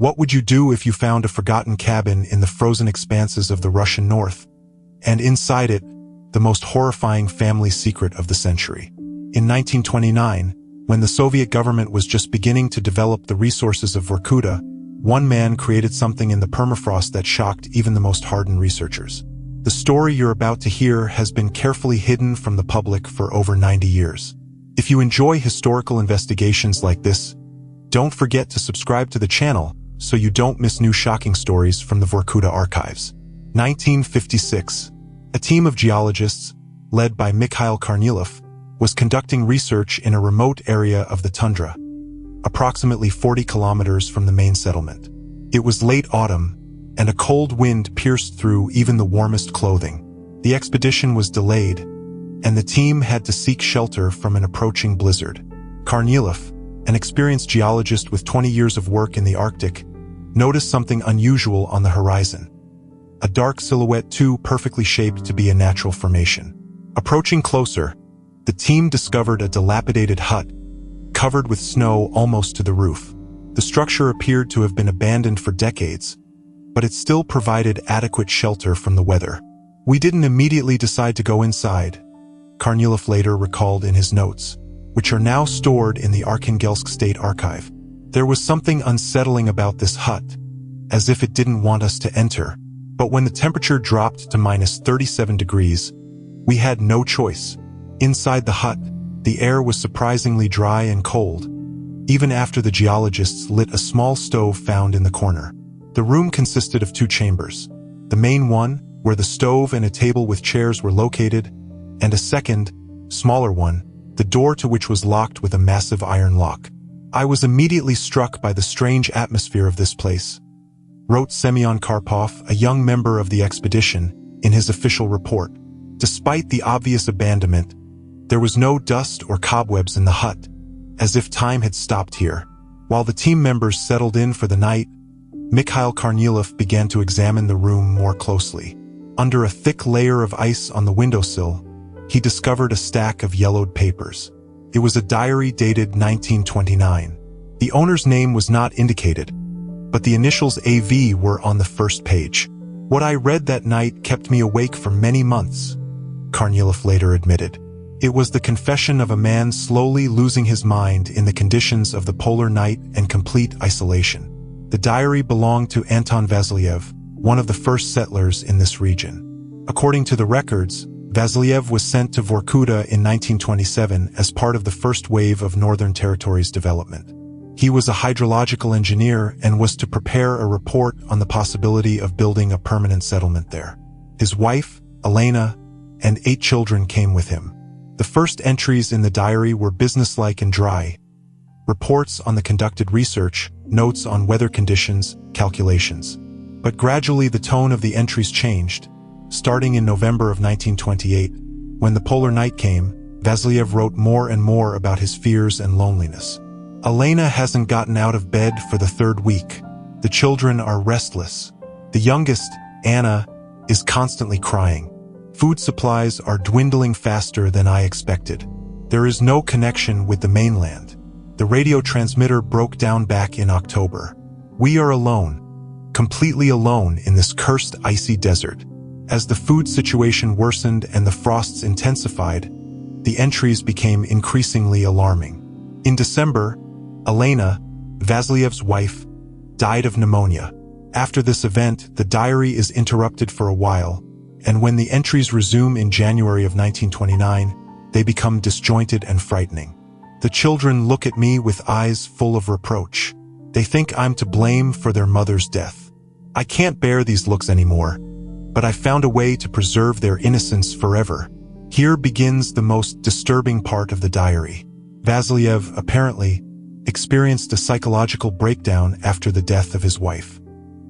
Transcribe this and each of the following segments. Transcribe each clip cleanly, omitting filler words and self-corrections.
What would you do if you found a forgotten cabin in the frozen expanses of the Russian North, and inside it, the most horrifying family secret of the century? In 1929, when the Soviet government was just beginning to develop the resources of Vorkuta, one man created something in the permafrost that shocked even the most hardened researchers. The story you're about to hear has been carefully hidden from the public for over 90 years. If you enjoy historical investigations like this, don't forget to subscribe to the channel so you don't miss new shocking stories from the Vorkuta archives. 1956. A team of geologists, led by Mikhail Kornilov, was conducting research in a remote area of the tundra, approximately 40 kilometers from the main settlement. It was late autumn, and a cold wind pierced through even the warmest clothing. The expedition was delayed, and the team had to seek shelter from an approaching blizzard. Kornilov, an experienced geologist with 20 years of work in the Arctic, noticed something unusual on the horizon. A dark silhouette too perfectly shaped to be a natural formation. Approaching closer, the team discovered a dilapidated hut, covered with snow almost to the roof. The structure appeared to have been abandoned for decades, but it still provided adequate shelter from the weather. "We didn't immediately decide to go inside," Kornilov later recalled in his notes, which are now stored in the Arkhangelsk State Archive. "There was something unsettling about this hut, as if it didn't want us to enter. But when the temperature dropped to -37 degrees, we had no choice. Inside the hut, the air was surprisingly dry and cold, even after the geologists lit a small stove found in the corner. The room consisted of 2 chambers, the main one, where the stove and a table with chairs were located, and a second, smaller one, the door to which was locked with a massive iron lock. I was immediately struck by the strange atmosphere of this place," wrote Semyon Karpov, a young member of the expedition, in his official report. Despite the obvious abandonment, there was no dust or cobwebs in the hut, as if time had stopped here. While the team members settled in for the night, Mikhail Kornilov began to examine the room more closely. Under a thick layer of ice on the windowsill, he discovered a stack of yellowed papers. It was a diary dated 1929. The owner's name was not indicated, but the initials AV were on the first page. "What I read that night kept me awake for many months," Kornilov later admitted. It was the confession of a man slowly losing his mind in the conditions of the polar night and complete isolation. The diary belonged to Anton Vasilyev, one of the first settlers in this region. According to the records, Vasilyev was sent to Vorkuta in 1927 as part of the first wave of Northern Territories development. He was a hydrological engineer and was to prepare a report on the possibility of building a permanent settlement there. His wife, Elena, and 8 children came with him. The first entries in the diary were businesslike and dry. Reports on the conducted research, notes on weather conditions, calculations. But gradually the tone of the entries changed. Starting in November of 1928, when the polar night came, Vasilyev wrote more and more about his fears and loneliness. "Elena hasn't gotten out of bed for the 3rd week. The children are restless. The youngest, Anna, is constantly crying. Food supplies are dwindling faster than I expected. There is no connection with the mainland. The radio transmitter broke down back in October. We are alone, completely alone in this cursed icy desert." As the food situation worsened and the frosts intensified, the entries became increasingly alarming. In December, Elena, Vasilyev's wife, died of pneumonia. After this event, the diary is interrupted for a while, and when the entries resume in January of 1929, they become disjointed and frightening. "The children look at me with eyes full of reproach. They think I'm to blame for their mother's death. I can't bear these looks anymore, but I found a way to preserve their innocence forever." Here begins the most disturbing part of the diary. Vasilyev, apparently, experienced a psychological breakdown after the death of his wife.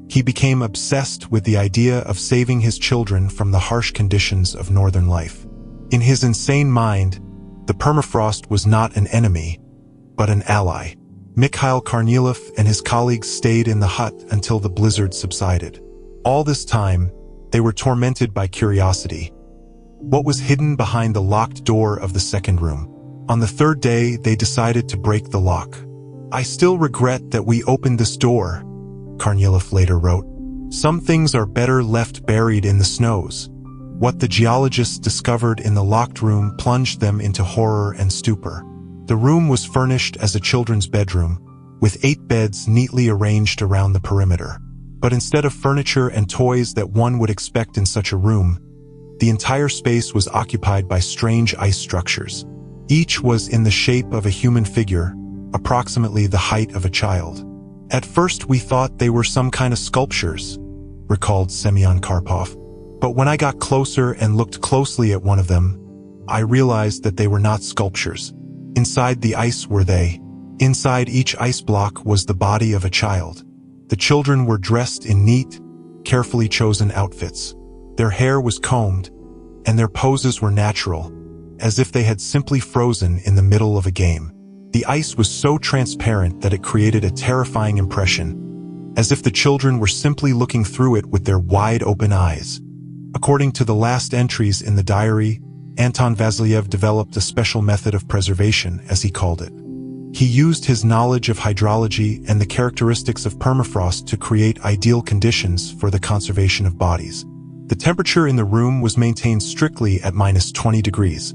He became obsessed with the idea of saving his children from the harsh conditions of northern life. In his insane mind, the permafrost was not an enemy, but an ally. Mikhail Kornilov and his colleagues stayed in the hut until the blizzard subsided. All this time, they were tormented by curiosity. What was hidden behind the locked door of the second room? On the 3rd day, they decided to break the lock. "I still regret that we opened this door," Kornilov later wrote. Some things are better left buried in the snows. What the geologists discovered in the locked room plunged them into horror and stupor. The room was furnished as a children's bedroom, with 8 beds neatly arranged around the perimeter. But instead of furniture and toys that one would expect in such a room, the entire space was occupied by strange ice structures. Each was in the shape of a human figure, approximately the height of a child. At first we thought they were some kind of sculptures, recalled Semyon Karpov. But when I got closer and looked closely at one of them, I realized that they were not sculptures. Inside the ice were they. Inside each ice block was the body of a child. The children were dressed in neat, carefully chosen outfits. Their hair was combed, and their poses were natural, as if they had simply frozen in the middle of a game. The ice was so transparent that it created a terrifying impression, as if the children were simply looking through it with their wide-open eyes. According to the last entries in the diary, Anton Vasilyev developed a special method of preservation, as he called it. He used his knowledge of hydrology and the characteristics of permafrost to create ideal conditions for the conservation of bodies. The temperature in the room was maintained strictly at -20 degrees,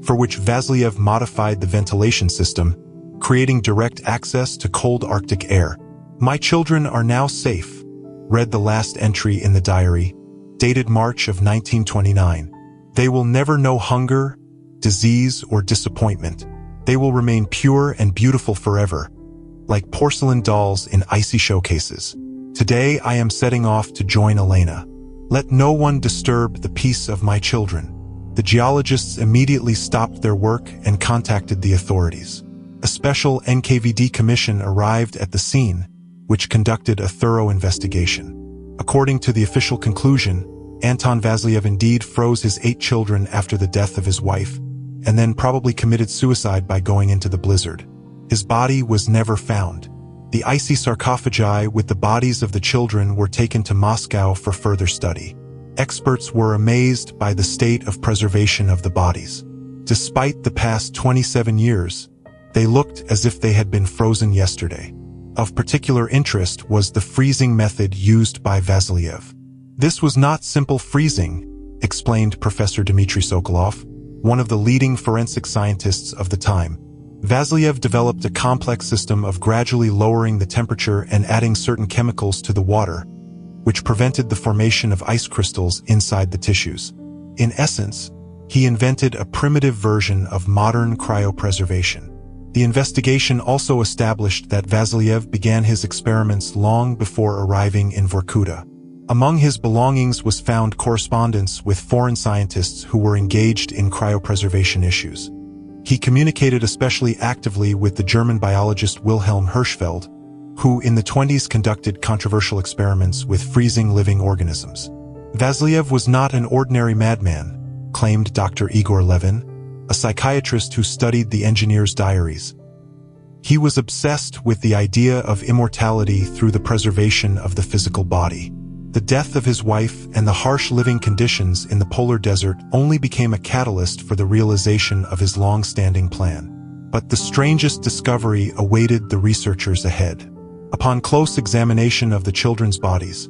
for which Vasilyev modified the ventilation system, creating direct access to cold Arctic air. "My children are now safe," read the last entry in the diary, dated March of 1929. "They will never know hunger, disease, or disappointment. They will remain pure and beautiful forever, like porcelain dolls in icy showcases. Today I am setting off to join Elena. Let no one disturb the peace of my children." The geologists immediately stopped their work and contacted the authorities. A special NKVD commission arrived at the scene, which conducted a thorough investigation. According to the official conclusion, Anton Vasilyev indeed froze his 8 children after the death of his wife, and then probably committed suicide by going into the blizzard. His body was never found. The icy sarcophagi with the bodies of the children were taken to Moscow for further study. Experts were amazed by the state of preservation of the bodies. Despite the past 27 years, they looked as if they had been frozen yesterday. Of particular interest was the freezing method used by Vasilyev. This was not simple freezing, explained Professor Dmitry Sokolov, one of the leading forensic scientists of the time. Vasilyev developed a complex system of gradually lowering the temperature and adding certain chemicals to the water, which prevented the formation of ice crystals inside the tissues. In essence, he invented a primitive version of modern cryopreservation. The investigation also established that Vasilyev began his experiments long before arriving in Vorkuta. Among his belongings was found correspondence with foreign scientists who were engaged in cryopreservation issues. He communicated especially actively with the German biologist Wilhelm Hirschfeld, who in the 1920s conducted controversial experiments with freezing living organisms. Vasilyev was not an ordinary madman, claimed Dr. Igor Levin, a psychiatrist who studied the engineer's diaries. He was obsessed with the idea of immortality through the preservation of the physical body. The death of his wife and the harsh living conditions in the polar desert only became a catalyst for the realization of his long-standing plan. But the strangest discovery awaited the researchers ahead. Upon close examination of the children's bodies,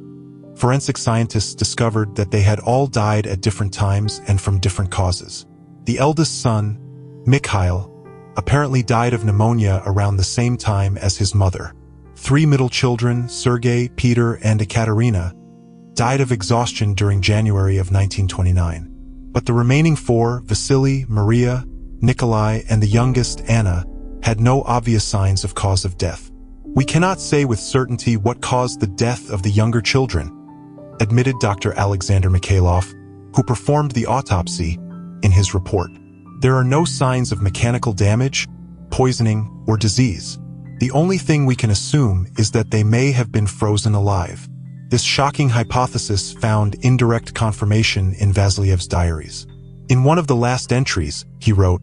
forensic scientists discovered that they had all died at different times and from different causes. The eldest son, Mikhail, apparently died of pneumonia around the same time as his mother. 3 middle children, Sergei, Peter, and Ekaterina, died of exhaustion during January of 1929. But the remaining 4, Vasily, Maria, Nikolai, and the youngest, Anna, had no obvious signs of cause of death. "We cannot say with certainty what caused the death of the younger children," admitted Dr. Alexander Mikhailov, who performed the autopsy, in his report. "There are no signs of mechanical damage, poisoning, or disease. The only thing we can assume is that they may have been frozen alive." This shocking hypothesis found indirect confirmation in Vasilyev's diaries. In one of the last entries, he wrote,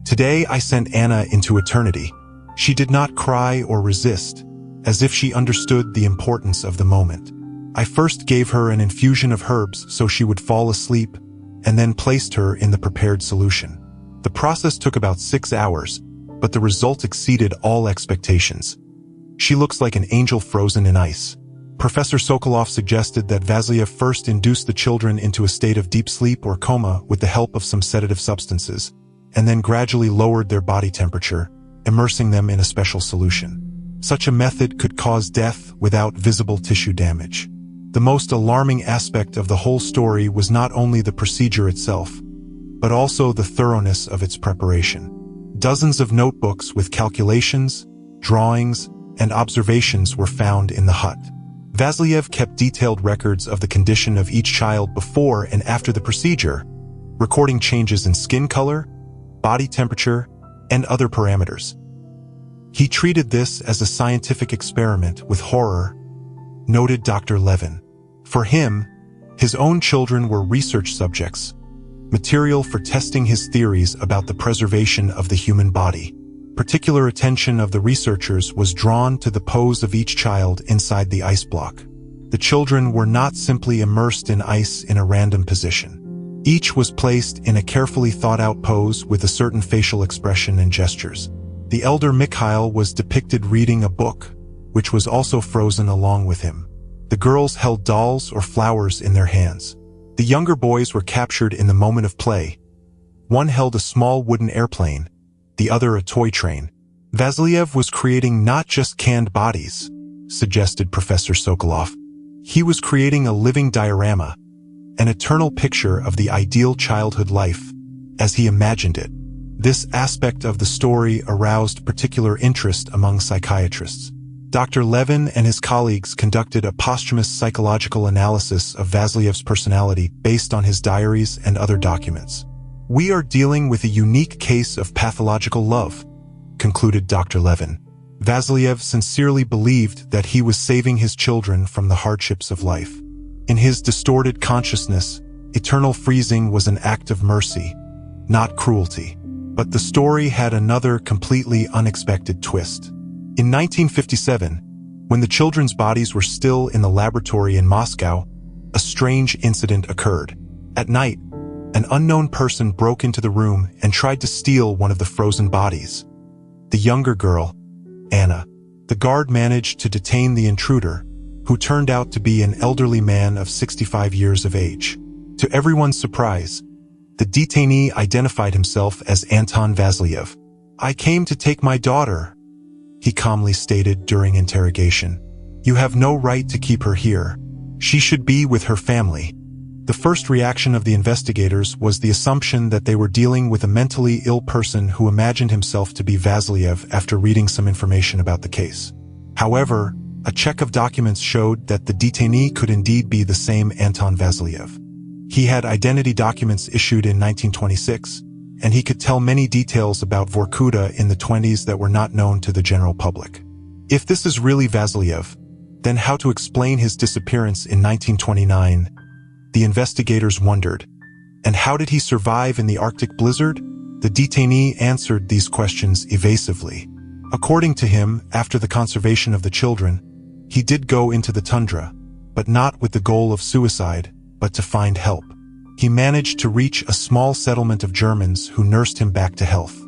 "Today I sent Anna into eternity. She did not cry or resist, as if she understood the importance of the moment. I first gave her an infusion of herbs so she would fall asleep, and then placed her in the prepared solution. The process took about 6 hours, but the result exceeded all expectations. She looks like an angel frozen in ice." Professor Sokolov suggested that Vasilyev first induced the children into a state of deep sleep or coma with the help of some sedative substances, and then gradually lowered their body temperature, immersing them in a special solution. Such a method could cause death without visible tissue damage. The most alarming aspect of the whole story was not only the procedure itself, but also the thoroughness of its preparation. Dozens of notebooks with calculations, drawings, and observations were found in the hut. Vasilyev kept detailed records of the condition of each child before and after the procedure, recording changes in skin color, body temperature, and other parameters. He treated this as a scientific experiment with horror, noted Dr. Levin. For him, his own children were research subjects, material for testing his theories about the preservation of the human body. Particular attention of the researchers was drawn to the pose of each child inside the ice block. The children were not simply immersed in ice in a random position. Each was placed in a carefully thought-out pose with a certain facial expression and gestures. The elder Mikhail was depicted reading a book, which was also frozen along with him. The girls held dolls or flowers in their hands. The younger boys were captured in the moment of play. One held a small wooden airplane, the other a toy train. Vasilyev was creating not just canned bodies, suggested Professor Sokolov. He was creating a living diorama, an eternal picture of the ideal childhood life, as he imagined it. This aspect of the story aroused particular interest among psychiatrists. Dr. Levin and his colleagues conducted a posthumous psychological analysis of Vasilyev's personality based on his diaries and other documents. "We are dealing with a unique case of pathological love," concluded Dr. Levin. Vasilyev sincerely believed that he was saving his children from the hardships of life. In his distorted consciousness, eternal freezing was an act of mercy, not cruelty. But the story had another completely unexpected twist. In 1957, when the children's bodies were still in the laboratory in Moscow, a strange incident occurred. At night, an unknown person broke into the room and tried to steal one of the frozen bodies. The younger girl, Anna. The guard managed to detain the intruder, who turned out to be an elderly man of 65 years of age. To everyone's surprise, the detainee identified himself as Anton Vasilyev. "I came to take my daughter," he calmly stated during interrogation. "You have no right to keep her here. She should be with her family." The first reaction of the investigators was the assumption that they were dealing with a mentally ill person who imagined himself to be Vasilyev after reading some information about the case. However, a check of documents showed that the detainee could indeed be the same Anton Vasilyev. He had identity documents issued in 1926, and he could tell many details about Vorkuta in the 20s that were not known to the general public. If this is really Vasilyev, then how to explain his disappearance in 1929? The investigators wondered. And how did he survive in the Arctic blizzard? The detainee answered these questions evasively. According to him, after the conservation of the children, he did go into the tundra, but not with the goal of suicide, but to find help. He managed to reach a small settlement of Germans who nursed him back to health.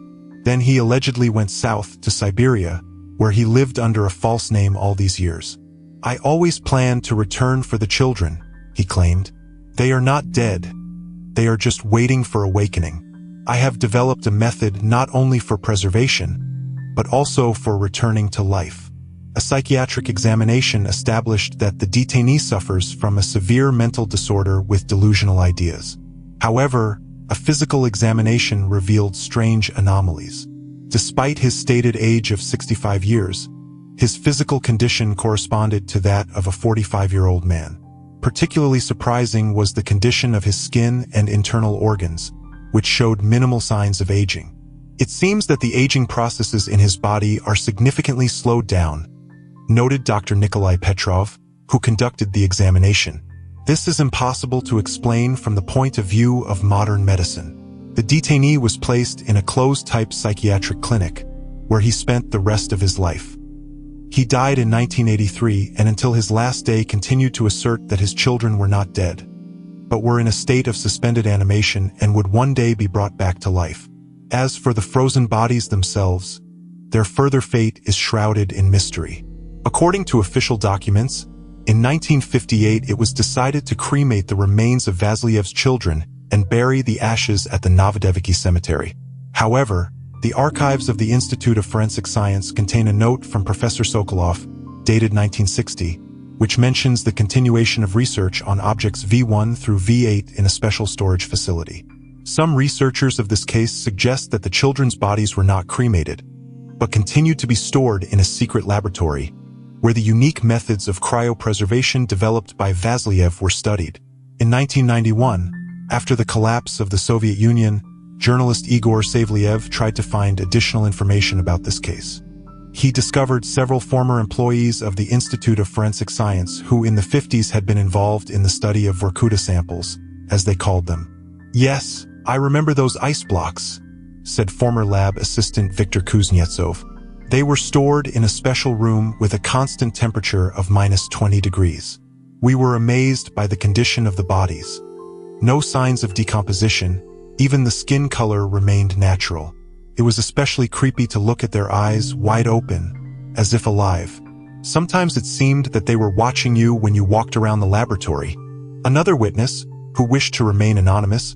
Then he allegedly went south to Siberia, where he lived under a false name all these years. "I always planned to return for the children," he claimed. "They are not dead. They are just waiting for awakening. I have developed a method not only for preservation, but also for returning to life." A psychiatric examination established that the detainee suffers from a severe mental disorder with delusional ideas. However, a physical examination revealed strange anomalies. Despite his stated age of 65 years, his physical condition corresponded to that of a 45-year-old man. Particularly surprising was the condition of his skin and internal organs, which showed minimal signs of aging. It seems that the aging processes in his body are significantly slowed down, noted Dr. Nikolai Petrov, who conducted the examination. This is impossible to explain from the point of view of modern medicine. The detainee was placed in a closed-type psychiatric clinic, where he spent the rest of his life. He died in 1983 and until his last day continued to assert that his children were not dead, but were in a state of suspended animation and would one day be brought back to life. As for the frozen bodies themselves, their further fate is shrouded in mystery. According to official documents, In 1958, it was decided to cremate the remains of Vasiliev's children and bury the ashes at the Novodevichy Cemetery. However, the archives of the Institute of Forensic Science contain a note from Professor Sokolov, dated 1960, which mentions the continuation of research on objects V1 through V8 in a special storage facility. Some researchers of this case suggest that the children's bodies were not cremated, but continued to be stored in a secret laboratory, where the unique methods of cryopreservation developed by Vasiliev were studied. In 1991, after the collapse of the Soviet Union, journalist Igor Savliev tried to find additional information about this case. He discovered several former employees of the Institute of Forensic Science who in the 50s had been involved in the study of Vorkuta samples, as they called them. "Yes, I remember those ice blocks," said former lab assistant Viktor Kuznetsov. "They were stored in a special room with a constant temperature of -20 degrees. We were amazed by the condition of the bodies. No signs of decomposition, even the skin color remained natural. It was especially creepy to look at their eyes wide open, as if alive. Sometimes it seemed that they were watching you when you walked around the laboratory." Another witness, who wished to remain anonymous,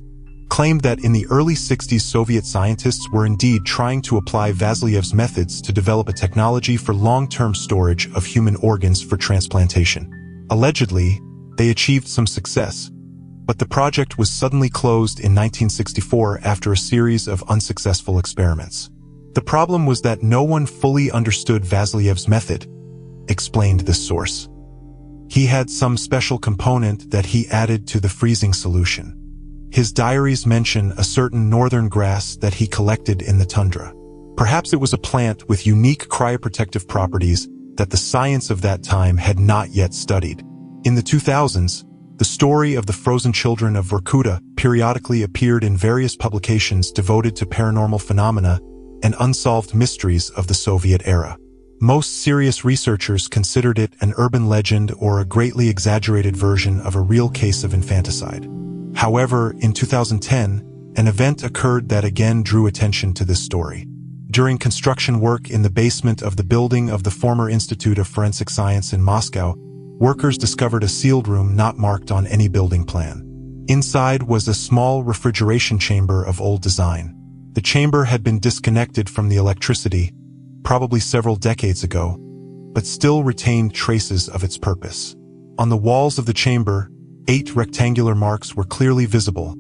claimed that in the early 60s Soviet scientists were indeed trying to apply Vasiliev's methods to develop a technology for long-term storage of human organs for transplantation. Allegedly, they achieved some success, but the project was suddenly closed in 1964 after a series of unsuccessful experiments. "The problem was that no one fully understood Vasiliev's method," explained this source. "He had some special component that he added to the freezing solution. His diaries mention a certain northern grass that he collected in the tundra. Perhaps it was a plant with unique cryoprotective properties that the science of that time had not yet studied." In the 2000s, the story of the frozen children of Vorkuta periodically appeared in various publications devoted to paranormal phenomena and unsolved mysteries of the Soviet era. Most serious researchers considered it an urban legend or a greatly exaggerated version of a real case of infanticide. However, in 2010, an event occurred that again drew attention to this story. During construction work in the basement of the building of the former Institute of Forensic Science in Moscow, workers discovered a sealed room not marked on any building plan. Inside was a small refrigeration chamber of old design. The chamber had been disconnected from the electricity, probably several decades ago, but still retained traces of its purpose. On the walls of the chamber, 8 rectangular marks were clearly visible,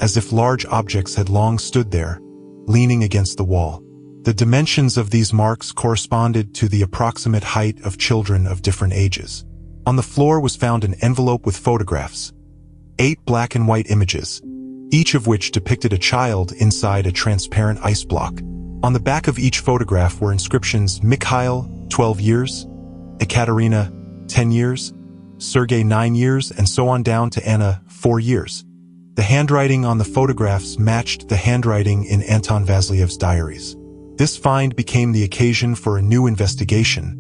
as if large objects had long stood there, leaning against the wall. The dimensions of these marks corresponded to the approximate height of children of different ages. On the floor was found an envelope with photographs, 8 black and white images, each of which depicted a child inside a transparent ice block. On the back of each photograph were inscriptions: Mikhail, 12 years, Ekaterina, 10 years, Sergei, 9 years, and so on down to Anna, 4 years. The handwriting on the photographs matched the handwriting in Anton Vasiliev's diaries. This find became the occasion for a new investigation,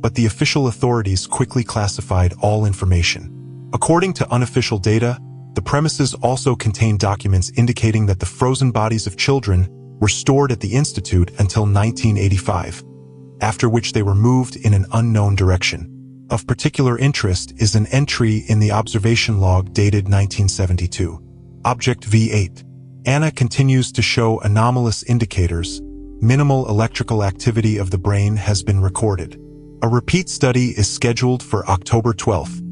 but the official authorities quickly classified all information. According to unofficial data, the premises also contained documents indicating that the frozen bodies of children were stored at the Institute until 1985, after which they were moved in an unknown direction. Of particular interest is an entry in the observation log dated 1972. Object V8. Anna continues to show anomalous indicators. Minimal electrical activity of the brain has been recorded. A repeat study is scheduled for October 12th.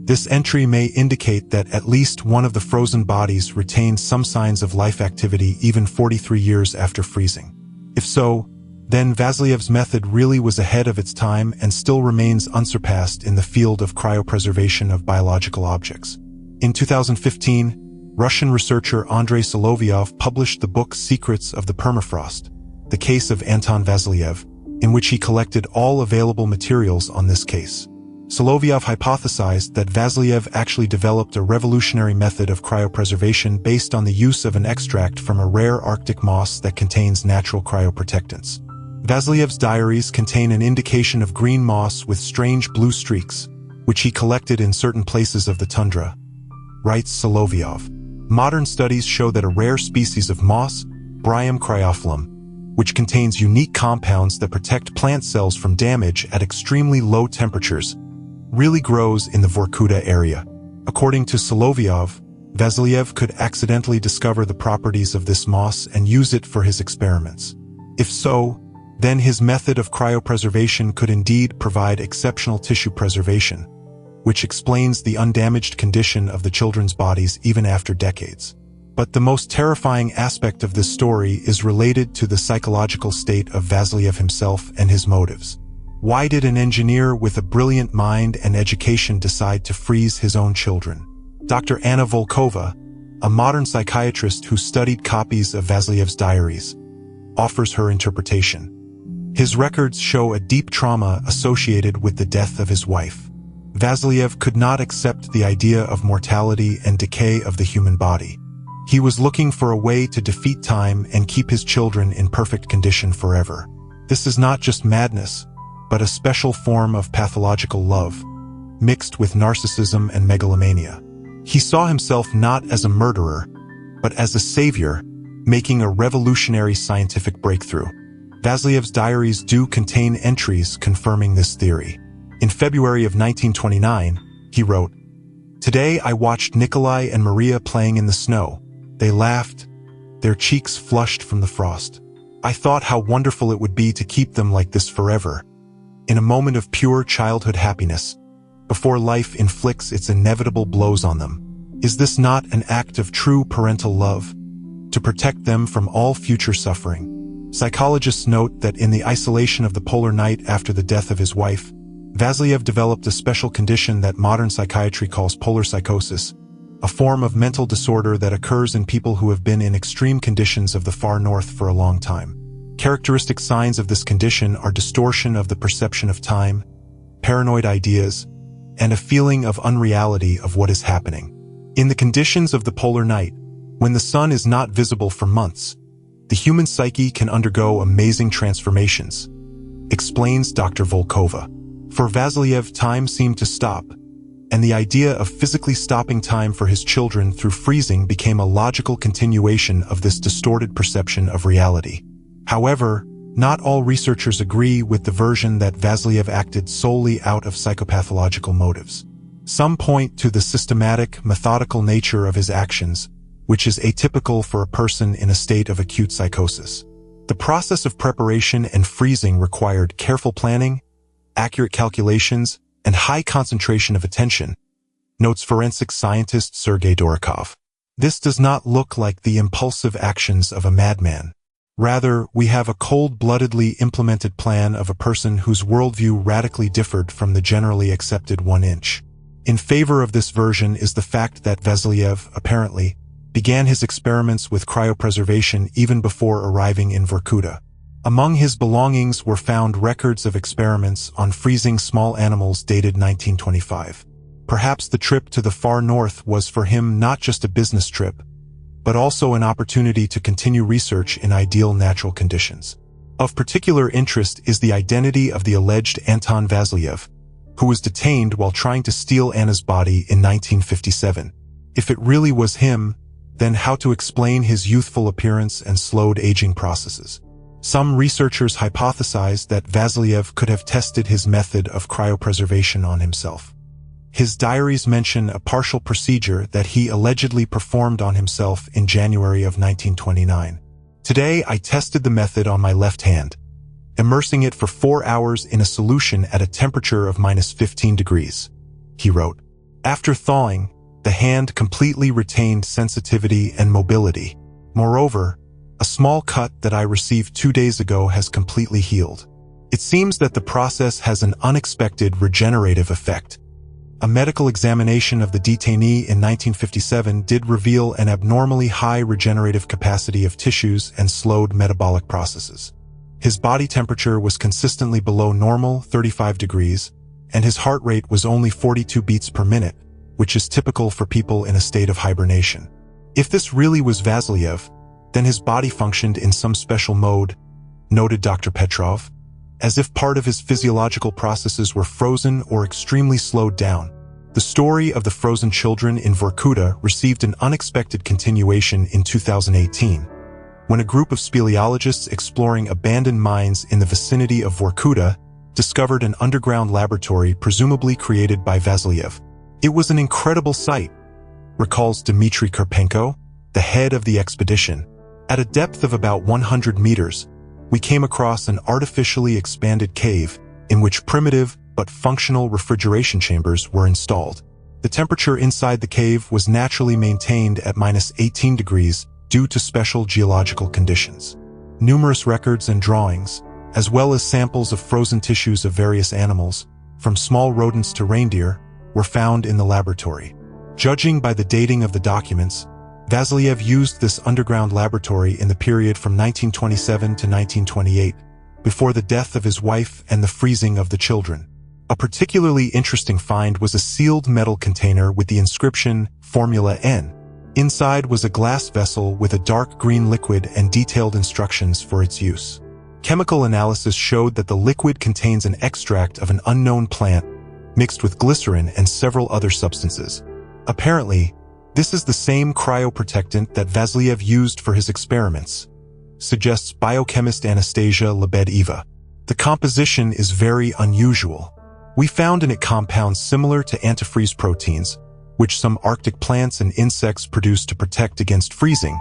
This entry may indicate that at least one of the frozen bodies retained some signs of life activity even 43 years after freezing. If so, then Vasiliev's method really was ahead of its time and still remains unsurpassed in the field of cryopreservation of biological objects. In 2015, Russian researcher Andrei Solovyov published the book Secrets of the Permafrost, the case of Anton Vasiliev, in which he collected all available materials on this case. Solovyov hypothesized that Vasiliev actually developed a revolutionary method of cryopreservation based on the use of an extract from a rare Arctic moss that contains natural cryoprotectants. Vasiliev's diaries contain an indication of green moss with strange blue streaks, which he collected in certain places of the tundra, writes Solovyov. Modern studies show that a rare species of moss, Bryum cryophyllum, which contains unique compounds that protect plant cells from damage at extremely low temperatures, really grows in the Vorkuta area. According to Solovyov, Vasilyev could accidentally discover the properties of this moss and use it for his experiments. If so, then his method of cryopreservation could indeed provide exceptional tissue preservation, which explains the undamaged condition of the children's bodies even after decades. But the most terrifying aspect of this story is related to the psychological state of Vasilyev himself and his motives. Why did an engineer with a brilliant mind and education decide to freeze his own children? Dr. Anna Volkova, a modern psychiatrist who studied copies of Vasilyev's diaries, offers her interpretation. His records show a deep trauma associated with the death of his wife. Vasilyev could not accept the idea of mortality and decay of the human body. He was looking for a way to defeat time and keep his children in perfect condition forever. This is not just madness, but a special form of pathological love, mixed with narcissism and megalomania. He saw himself not as a murderer, but as a savior, making a revolutionary scientific breakthrough. Vasilyev's diaries do contain entries confirming this theory. In February of 1929, he wrote, "Today I watched Nikolai and Maria playing in the snow. They laughed, their cheeks flushed from the frost. I thought how wonderful it would be to keep them like this forever, in a moment of pure childhood happiness, before life inflicts its inevitable blows on them. Is this not an act of true parental love? To protect them from all future suffering?" Psychologists note that in the isolation of the polar night after the death of his wife, Vasilyev developed a special condition that modern psychiatry calls polar psychosis, a form of mental disorder that occurs in people who have been in extreme conditions of the far north for a long time. Characteristic signs of this condition are distortion of the perception of time, paranoid ideas, and a feeling of unreality of what is happening. In the conditions of the polar night, when the sun is not visible for months, the human psyche can undergo amazing transformations, explains Dr. Volkova. For Vasilyev, time seemed to stop, and the idea of physically stopping time for his children through freezing became a logical continuation of this distorted perception of reality. However, not all researchers agree with the version that Vasilyev acted solely out of psychopathological motives. Some point to the systematic, methodical nature of his actions, which is atypical for a person in a state of acute psychosis. The process of preparation and freezing required careful planning, accurate calculations, and high concentration of attention, notes forensic scientist Sergei Dorokov. This does not look like the impulsive actions of a madman. Rather, we have a cold-bloodedly implemented plan of a person whose worldview radically differed from the generally accepted 1-inch. In favor of this version is the fact that Vasilyev, apparently, began his experiments with cryopreservation even before arriving in Vorkuta. Among his belongings were found records of experiments on freezing small animals dated 1925. Perhaps the trip to the far north was for him not just a business trip, but also an opportunity to continue research in ideal natural conditions. Of particular interest is the identity of the alleged Anton Vasilyev, who was detained while trying to steal Anna's body in 1957. If it really was him, then how to explain his youthful appearance and slowed aging processes? Some researchers hypothesize that Vasilyev could have tested his method of cryopreservation on himself. His diaries mention a partial procedure that he allegedly performed on himself in January of 1929. "Today I tested the method on my left hand, immersing it for 4 hours in a solution at a temperature of -15 degrees, he wrote. "After thawing, the hand completely retained sensitivity and mobility. Moreover, a small cut that I received 2 days ago has completely healed." It seems that the process has an unexpected regenerative effect. A medical examination of the detainee in 1957 did reveal an abnormally high regenerative capacity of tissues and slowed metabolic processes. His body temperature was consistently below normal, 35 degrees, and his heart rate was only 42 beats per minute, which is typical for people in a state of hibernation. If this really was Vasilyev, then his body functioned in some special mode, noted Dr. Petrov, as if part of his physiological processes were frozen or extremely slowed down. The story of the frozen children in Vorkuta received an unexpected continuation in 2018, when a group of speleologists exploring abandoned mines in the vicinity of Vorkuta discovered an underground laboratory presumably created by Vasiliev. It was an incredible sight, recalls Dmitry Karpenko, the head of the expedition. At a depth of about 100 meters, we came across an artificially expanded cave in which primitive but functional refrigeration chambers were installed. The temperature inside the cave was naturally maintained at -18 degrees due to special geological conditions. Numerous records and drawings, as well as samples of frozen tissues of various animals, from small rodents to reindeer, were found in the laboratory. Judging by the dating of the documents, Vasiliev used this underground laboratory in the period from 1927 to 1928, before the death of his wife and the freezing of the children. A particularly interesting find was a sealed metal container with the inscription Formula N. Inside was a glass vessel with a dark green liquid and detailed instructions for its use. Chemical analysis showed that the liquid contains an extract of an unknown plant mixed with glycerin and several other substances. Apparently, this is the same cryoprotectant that Vasiliev used for his experiments, suggests biochemist Anastasia Lebedeva. The composition is very unusual. We found in it compounds similar to antifreeze proteins, which some Arctic plants and insects produce to protect against freezing,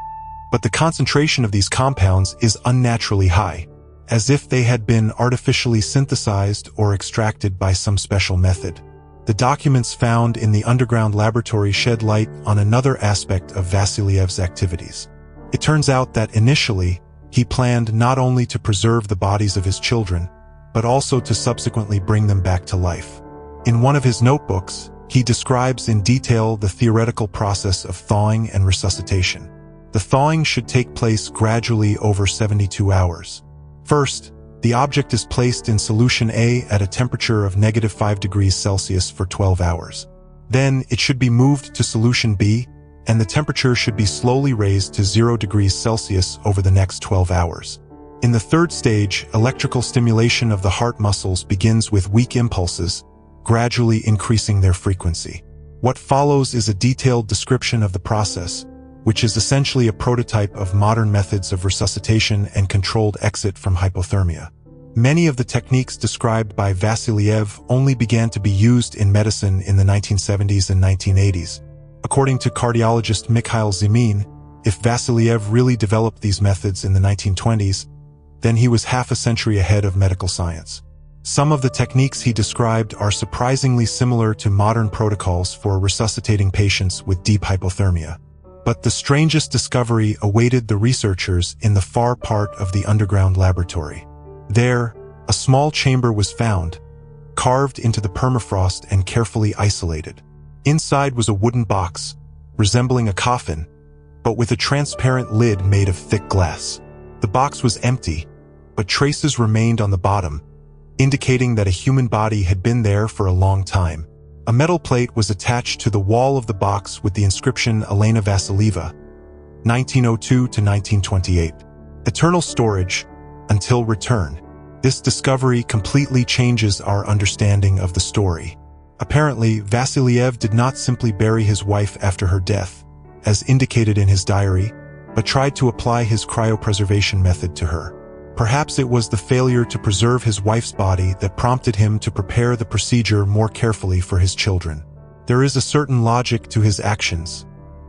but the concentration of these compounds is unnaturally high, as if they had been artificially synthesized or extracted by some special method. The documents found in the underground laboratory shed light on another aspect of Vasiliev's activities. It turns out that initially, he planned not only to preserve the bodies of his children, but also to subsequently bring them back to life. In one of his notebooks, he describes in detail the theoretical process of thawing and resuscitation. The thawing should take place gradually over 72 hours. First, the object is placed in solution A at a temperature of -5 degrees Celsius for 12 hours. Then it should be moved to solution B, and the temperature should be slowly raised to 0 degrees Celsius over the next 12 hours. In the third stage, electrical stimulation of the heart muscles begins with weak impulses, gradually increasing their frequency. What follows is a detailed description of the process, which is essentially a prototype of modern methods of resuscitation and controlled exit from hypothermia. Many of the techniques described by Vasiliev only began to be used in medicine in the 1970s and 1980s. According to cardiologist Mikhail Zimin, if Vasiliev really developed these methods in the 1920s, then he was half a century ahead of medical science. Some of the techniques he described are surprisingly similar to modern protocols for resuscitating patients with deep hypothermia. But the strangest discovery awaited the researchers in the far part of the underground laboratory. There, a small chamber was found, carved into the permafrost and carefully isolated. Inside was a wooden box, resembling a coffin, but with a transparent lid made of thick glass. The box was empty, but traces remained on the bottom, indicating that a human body had been there for a long time. A metal plate was attached to the wall of the box with the inscription Elena Vasilieva, 1902 to 1928. Eternal storage, until return. This discovery completely changes our understanding of the story. Apparently, Vasiliev did not simply bury his wife after her death, as indicated in his diary, but tried to apply his cryopreservation method to her. Perhaps it was the failure to preserve his wife's body that prompted him to prepare the procedure more carefully for his children. There is a certain logic to his actions,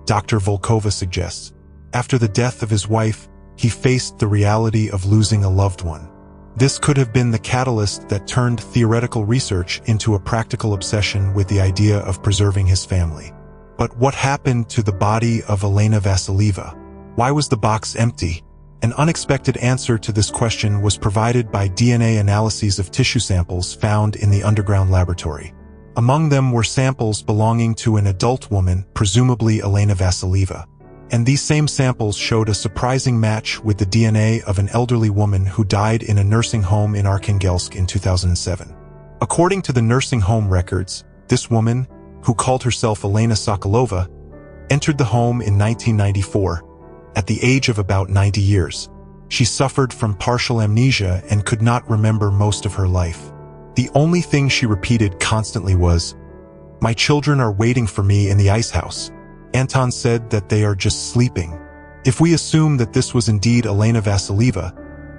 Dr. Volkova suggests. After the death of his wife, he faced the reality of losing a loved one. This could have been the catalyst that turned theoretical research into a practical obsession with the idea of preserving his family. But what happened to the body of Elena Vasilieva? Why was the box empty? An unexpected answer to this question was provided by DNA analyses of tissue samples found in the underground laboratory. Among them were samples belonging to an adult woman, presumably Elena Vasilieva. And these same samples showed a surprising match with the DNA of an elderly woman who died in a nursing home in Arkhangelsk in 2007. According to the nursing home records, this woman, who called herself Elena Sokolova, entered the home in 1994, at the age of about 90 years. She suffered from partial amnesia and could not remember most of her life. The only thing she repeated constantly was, "My children are waiting for me in the ice house." Anton said that they are just sleeping. If we assume that this was indeed Elena Vasilieva,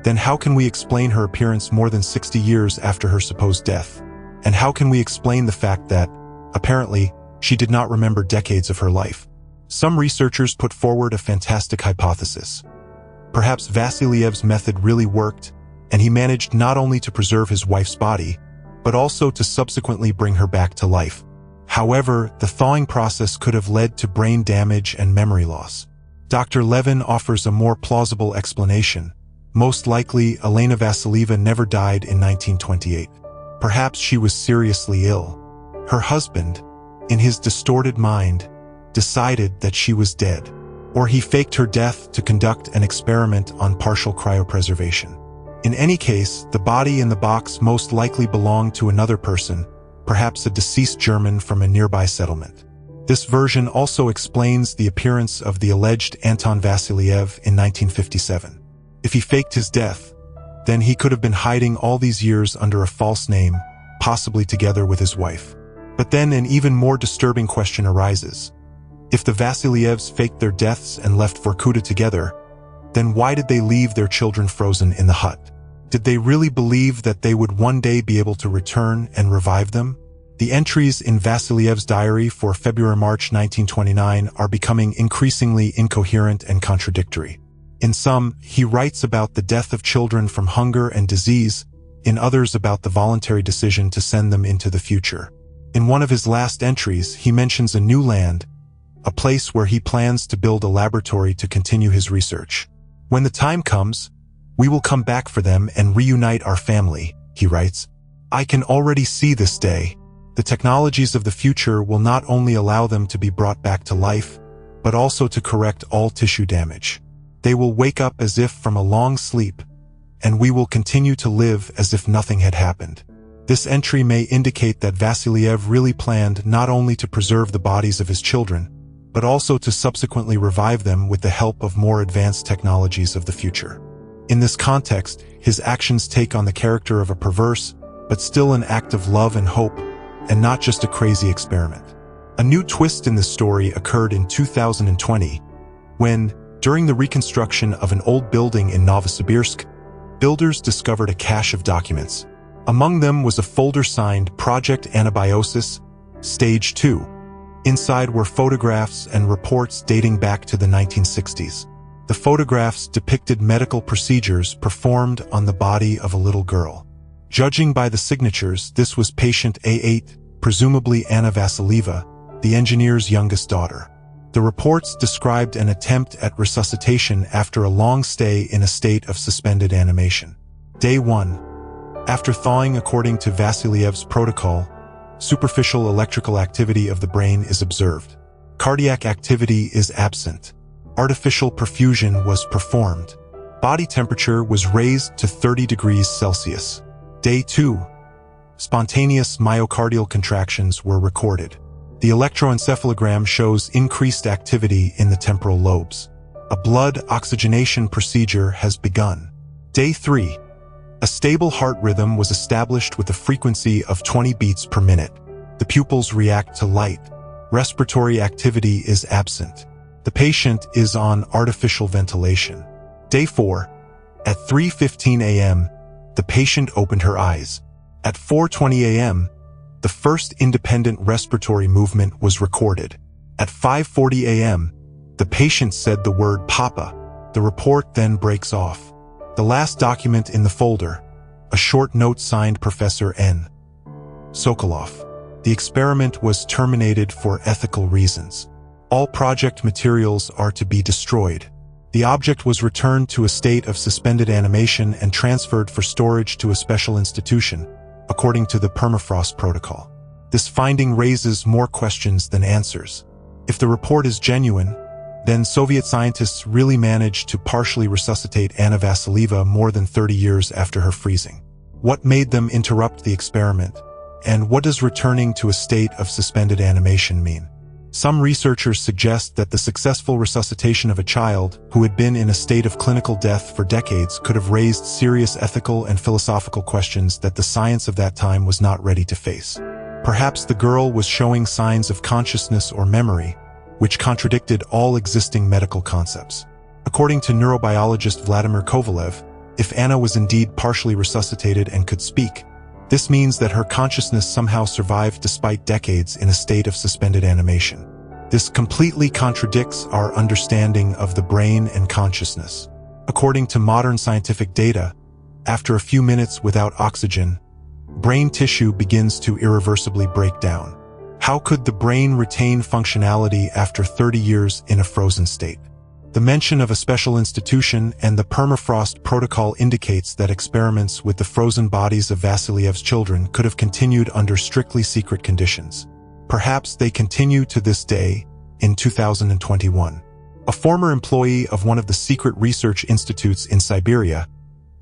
then how can we explain her appearance more than 60 years after her supposed death? And how can we explain the fact that, apparently, she did not remember decades of her life? Some researchers put forward a fantastic hypothesis. Perhaps Vasiliev's method really worked, and he managed not only to preserve his wife's body, but also to subsequently bring her back to life. However, the thawing process could have led to brain damage and memory loss. Dr. Levin offers a more plausible explanation. Most likely, Elena Vasilieva never died in 1928. Perhaps she was seriously ill. Her husband, in his distorted mind, decided that she was dead. Or he faked her death to conduct an experiment on partial cryopreservation. In any case, the body in the box most likely belonged to another person, perhaps a deceased German from a nearby settlement. This version also explains the appearance of the alleged Anton Vasiliev in 1957. If he faked his death, then he could have been hiding all these years under a false name, possibly together with his wife. But then an even more disturbing question arises. If the Vasilievs faked their deaths and left Vorkuta together, then why did they leave their children frozen in the hut? Did they really believe that they would one day be able to return and revive them? The entries in Vasiliev's diary for February-March 1929 are becoming increasingly incoherent and contradictory. In some, he writes about the death of children from hunger and disease, in others about the voluntary decision to send them into the future. In one of his last entries, he mentions a new land, a place where he plans to build a laboratory to continue his research. When the time comes, we will come back for them and reunite our family, he writes. I can already see this day. The technologies of the future will not only allow them to be brought back to life, but also to correct all tissue damage. They will wake up as if from a long sleep, and we will continue to live as if nothing had happened. This entry may indicate that Vasiliev really planned not only to preserve the bodies of his children, but also to subsequently revive them with the help of more advanced technologies of the future. In this context, his actions take on the character of a perverse, but still an act of love and hope, and not just a crazy experiment. A new twist in this story occurred in 2020, when, during the reconstruction of an old building in Novosibirsk, builders discovered a cache of documents. Among them was a folder signed Project Anabiosis, Stage 2. Inside were photographs and reports dating back to the 1960s. The photographs depicted medical procedures performed on the body of a little girl. Judging by the signatures, this was patient A8, presumably Anna Vasilieva, the engineer's youngest daughter. The reports described an attempt at resuscitation after a long stay in a state of suspended animation. Day 1. After thawing according to Vasiliev's protocol, superficial electrical activity of the brain is observed. Cardiac activity is absent. Artificial perfusion was performed. Body temperature was raised to 30 degrees Celsius. Day 2. Spontaneous myocardial contractions were recorded. The electroencephalogram shows increased activity in the temporal lobes. A blood oxygenation procedure has begun. Day 3. A stable heart rhythm was established with a frequency of 20 beats per minute. The pupils react to light. Respiratory activity is absent. The patient is on artificial ventilation. Day 4. At 3:15 a.m., the patient opened her eyes. At 4:20 a.m., the first independent respiratory movement was recorded. At 5:40 a.m., the patient said the word Papa. The report then breaks off. The last document in the folder, a short note signed Professor N. Sokolov. The experiment was terminated for ethical reasons. All project materials are to be destroyed. The object was returned to a state of suspended animation and transferred for storage to a special institution, according to the Permafrost protocol. This finding raises more questions than answers. If the report is genuine, then Soviet scientists really managed to partially resuscitate Anna Vasilieva more than 30 years after her freezing. What made them interrupt the experiment? And what does returning to a state of suspended animation mean? Some researchers suggest that the successful resuscitation of a child who had been in a state of clinical death for decades could have raised serious ethical and philosophical questions that the science of that time was not ready to face. Perhaps the girl was showing signs of consciousness or memory, which contradicted all existing medical concepts. According to neurobiologist Vladimir Kovalev, If Anna was indeed partially resuscitated and could speak, this means that her consciousness somehow survived despite decades in a state of suspended animation. This completely contradicts our understanding of the brain and consciousness. According to modern scientific data, after a few minutes without oxygen, brain tissue begins to irreversibly break down. How could the brain retain functionality after 30 years in a frozen state? The mention of a special institution and the Permafrost protocol indicates that experiments with the frozen bodies of Vasiliev's children could have continued under strictly secret conditions. Perhaps they continue to this day in 2021. A former employee of one of the secret research institutes in Siberia,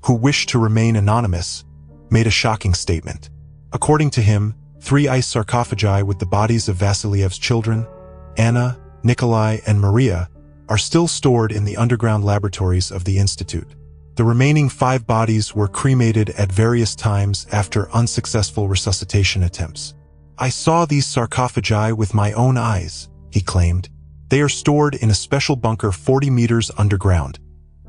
who wished to remain anonymous, made a shocking statement. According to him, 3 ice sarcophagi with the bodies of Vasiliev's children, Anna, Nikolai, and Maria, are still stored in the underground laboratories of the institute. The remaining 5 bodies were cremated at various times after unsuccessful resuscitation attempts. "I saw these sarcophagi with my own eyes," he claimed. They are stored in a special bunker 40 meters underground,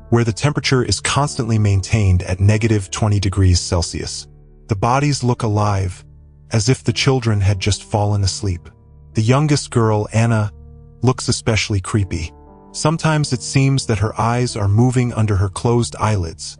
where the temperature is constantly maintained at -20 degrees Celsius. The bodies look alive, as if the children had just fallen asleep. The youngest girl, Anna, looks especially creepy. Sometimes it seems that her eyes are moving under her closed eyelids,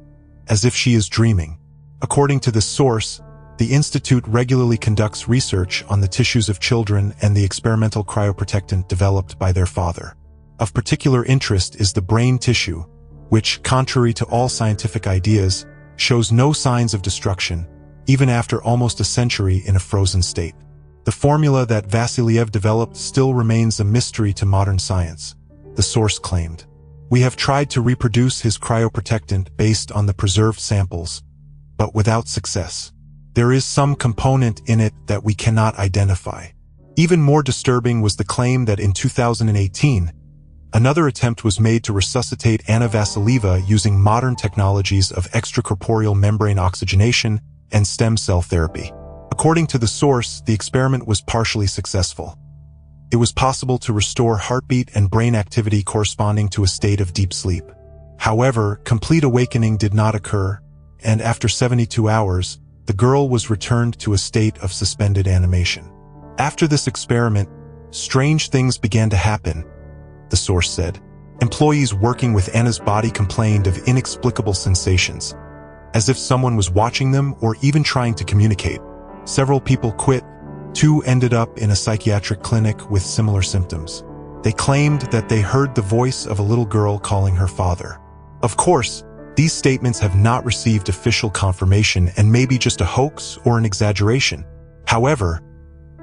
as if she is dreaming. According to this source, the institute regularly conducts research on the tissues of children and the experimental cryoprotectant developed by their father. Of particular interest is the brain tissue, which, contrary to all scientific ideas, shows no signs of destruction, even after almost a century in a frozen state. The formula that Vasiliev developed still remains a mystery to modern science, the source claimed. "We have tried to reproduce his cryoprotectant based on the preserved samples, but without success. There is some component in it that we cannot identify." Even more disturbing was the claim that in 2018, another attempt was made to resuscitate Anna Vasilieva using modern technologies of extracorporeal membrane oxygenation and stem cell therapy. According to the source, the experiment was partially successful. It was possible to restore heartbeat and brain activity corresponding to a state of deep sleep. However, complete awakening did not occur, and after 72 hours, the girl was returned to a state of suspended animation. After this experiment, strange things began to happen, the source said. Employees working with Anna's body complained of inexplicable sensations, as if someone was watching them or even trying to communicate. Several people quit. 2 ended up in a psychiatric clinic with similar symptoms. They claimed that they heard the voice of a little girl calling her father. Of course, these statements have not received official confirmation and may be just a hoax or an exaggeration. However,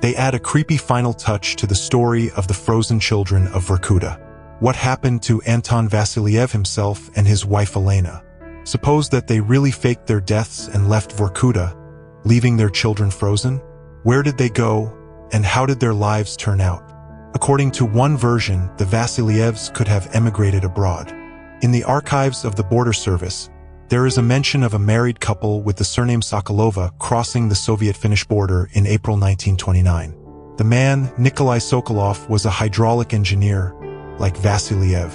they add a creepy final touch to the story of the frozen children of Vorkuta. What happened to Anton Vasiliev himself and his wife Elena? Suppose that they really faked their deaths and left Vorkuta, leaving their children frozen? Where did they go, and how did their lives turn out? According to one version, the Vasilievs could have emigrated abroad. In the archives of the border service, there is a mention of a married couple with the surname Sokolova crossing the Soviet-Finnish border in April 1929. The man, Nikolai Sokolov, was a hydraulic engineer, like Vasiliev.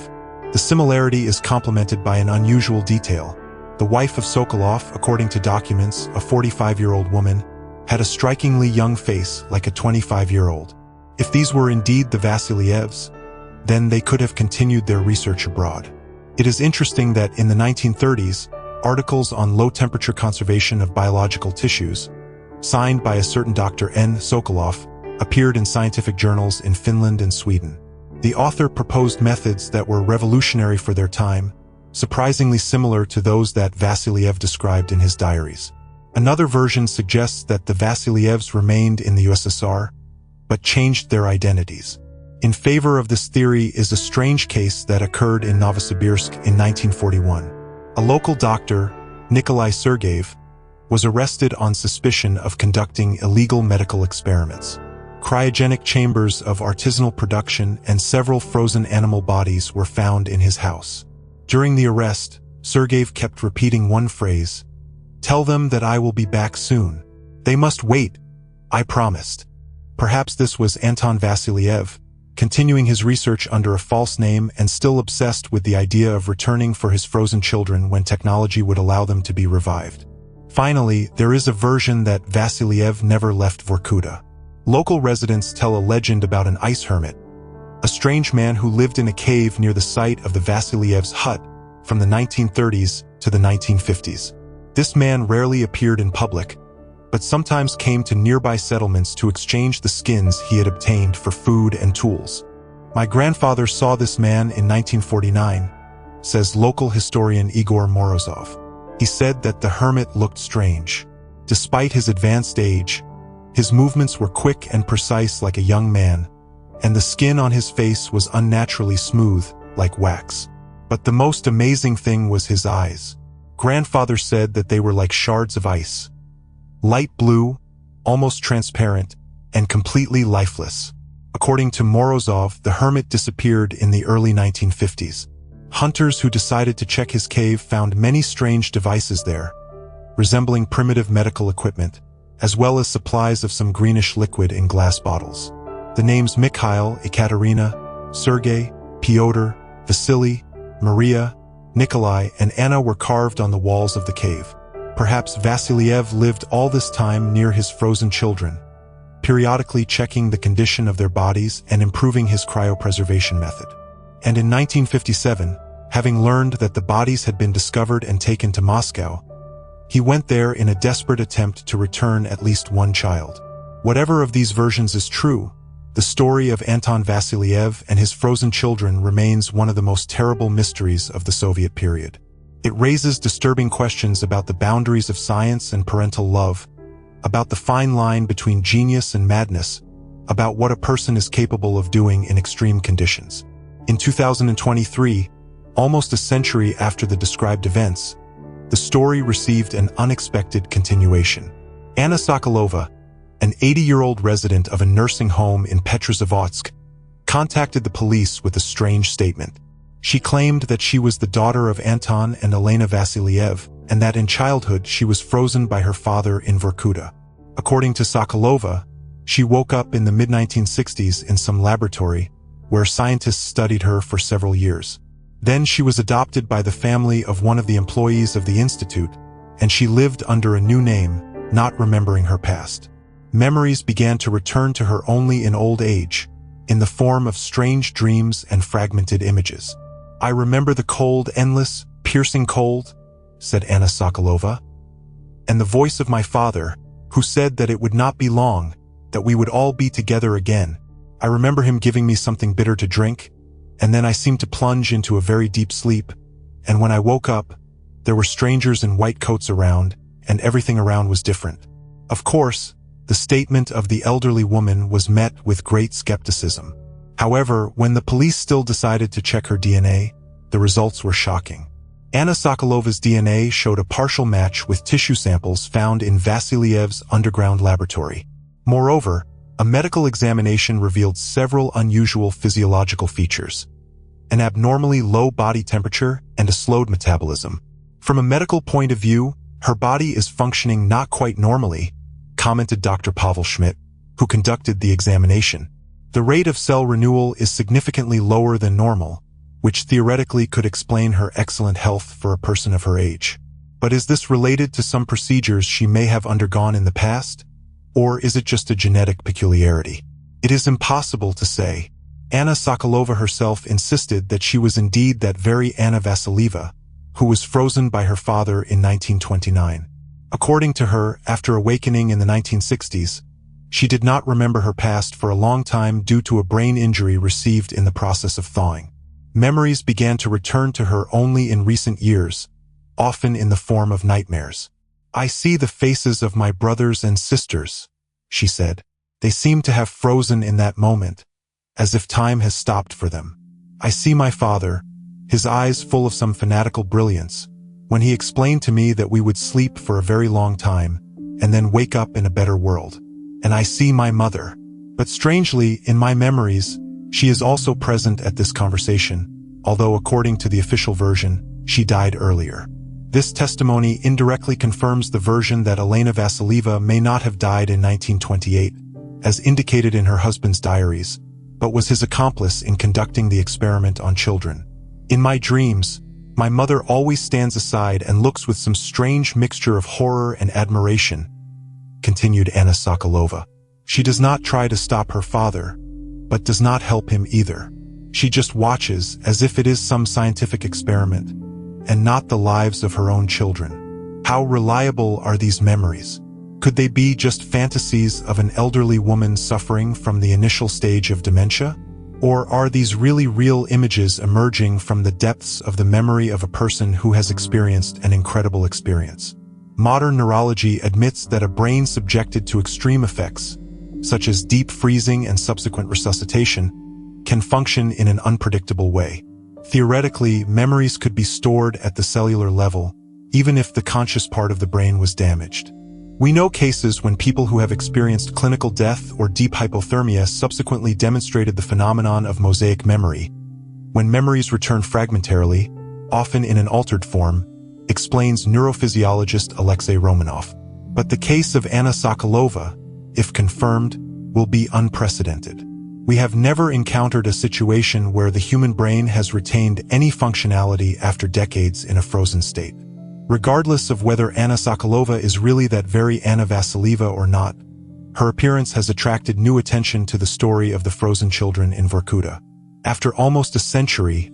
The similarity is complemented by an unusual detail. The wife of Sokolov, according to documents, a 45-year-old woman, had a strikingly young face like a 25-year-old. If these were indeed the Vasilievs, then they could have continued their research abroad. It is interesting that in the 1930s, articles on low-temperature conservation of biological tissues, signed by a certain Dr. N. Sokolov, appeared in scientific journals in Finland and Sweden. The author proposed methods that were revolutionary for their time, surprisingly similar to those that Vasiliev described in his diaries. Another version suggests that the Vasilievs remained in the USSR, but changed their identities. In favor of this theory is a strange case that occurred in Novosibirsk in 1941. A local doctor, Nikolai Sergeyev, was arrested on suspicion of conducting illegal medical experiments. Cryogenic chambers of artisanal production and several frozen animal bodies were found in his house. During the arrest, Sergeyev kept repeating one phrase, "Tell them that I will be back soon. They must wait. I promised." Perhaps this was Anton Vasiliev, continuing his research under a false name and still obsessed with the idea of returning for his frozen children when technology would allow them to be revived. Finally, there is a version that Vasiliev never left Vorkuta. Local residents tell a legend about an ice hermit, a strange man who lived in a cave near the site of the Vasiliev's hut from the 1930s to the 1950s. This man rarely appeared in public, but sometimes came to nearby settlements to exchange the skins he had obtained for food and tools. My grandfather saw this man in 1949, says local historian Igor Morozov. He said that the hermit looked strange. Despite his advanced age, his movements were quick and precise like a young man, and the skin on his face was unnaturally smooth, like wax. But the most amazing thing was his eyes. Grandfather said that they were like shards of ice. Light blue, almost transparent, and completely lifeless. According to Morozov, the hermit disappeared in the early 1950s. Hunters who decided to check his cave found many strange devices there, resembling primitive medical equipment, as well as supplies of some greenish liquid in glass bottles. The names Mikhail, Ekaterina, Sergei, Pyotr, Vasily, Maria, Nikolai, and Anna were carved on the walls of the cave. Perhaps Vasiliev lived all this time near his frozen children, periodically checking the condition of their bodies and improving his cryopreservation method. And in 1957, having learned that the bodies had been discovered and taken to Moscow, he went there in a desperate attempt to return at least one child. Whatever of these versions is true, the story of Anton Vasiliev and his frozen children remains one of the most terrible mysteries of the Soviet period. It raises disturbing questions about the boundaries of science and parental love, about the fine line between genius and madness, about what a person is capable of doing in extreme conditions. In 2023, almost a century after the described events, the story received an unexpected continuation. Anna Sokolova, an 80-year-old resident of a nursing home in Petrozavodsk, contacted the police with a strange statement. She claimed that she was the daughter of Anton and Elena Vasiliev, and that in childhood she was frozen by her father in Vorkuta. According to Sokolova, she woke up in the mid-1960s in some laboratory where scientists studied her for several years. Then she was adopted by the family of one of the employees of the institute, and she lived under a new name, not remembering her past. Memories began to return to her only in old age, in the form of strange dreams and fragmented images. "I remember the cold, endless, piercing cold," said Anna Sokolova, "and the voice of my father, who said that it would not be long, that we would all be together again. I remember him giving me something bitter to drink, and then I seemed to plunge into a very deep sleep, and when I woke up, there were strangers in white coats around, and everything around was different." Of course, the statement of the elderly woman was met with great skepticism. However, when the police still decided to check her DNA, the results were shocking. Anna Sokolova's DNA showed a partial match with tissue samples found in Vasiliev's underground laboratory. Moreover, a medical examination revealed several unusual physiological features: an abnormally low body temperature and a slowed metabolism. From a medical point of view, her body is functioning not quite normally, commented Dr. Pavel Schmidt, who conducted the examination. The rate of cell renewal is significantly lower than normal, which theoretically could explain her excellent health for a person of her age. But is this related to some procedures she may have undergone in the past? Or is it just a genetic peculiarity? It is impossible to say. Anna Sokolova herself insisted that she was indeed that very Anna Vasilieva, who was frozen by her father in 1929. According to her, after awakening in the 1960s, she did not remember her past for a long time due to a brain injury received in the process of thawing. Memories began to return to her only in recent years, often in the form of nightmares. "I see the faces of my brothers and sisters," she said. "They seem to have frozen in that moment, as if time has stopped for them. I see my father, his eyes full of some fanatical brilliance, when he explained to me that we would sleep for a very long time, and then wake up in a better world. And I see my mother. But strangely, in my memories, she is also present at this conversation, although according to the official version, she died earlier." This testimony indirectly confirms the version that Elena Vasilieva may not have died in 1928, as indicated in her husband's diaries, but was his accomplice in conducting the experiment on children. In my dreams, my mother always stands aside and looks with some strange mixture of horror and admiration, continued Anna Sokolova. She does not try to stop her father, but does not help him either. She just watches as if it is some scientific experiment, and not the lives of her own children. How reliable are these memories? Could they be just fantasies of an elderly woman suffering from the initial stage of dementia? Or are these really real images emerging from the depths of the memory of a person who has experienced an incredible experience? Modern neurology admits that a brain subjected to extreme effects, such as deep freezing and subsequent resuscitation, can function in an unpredictable way. Theoretically, memories could be stored at the cellular level, even if the conscious part of the brain was damaged. We know cases when people who have experienced clinical death or deep hypothermia subsequently demonstrated the phenomenon of mosaic memory, when memories return fragmentarily, often in an altered form, explains neurophysiologist Alexei Romanov. But the case of Anna Sokolova, if confirmed, will be unprecedented. We have never encountered a situation where the human brain has retained any functionality after decades in a frozen state. Regardless of whether Anna Sokolova is really that very Anna Vasilieva or not, her appearance has attracted new attention to the story of the frozen children in Vorkuta. After almost a century,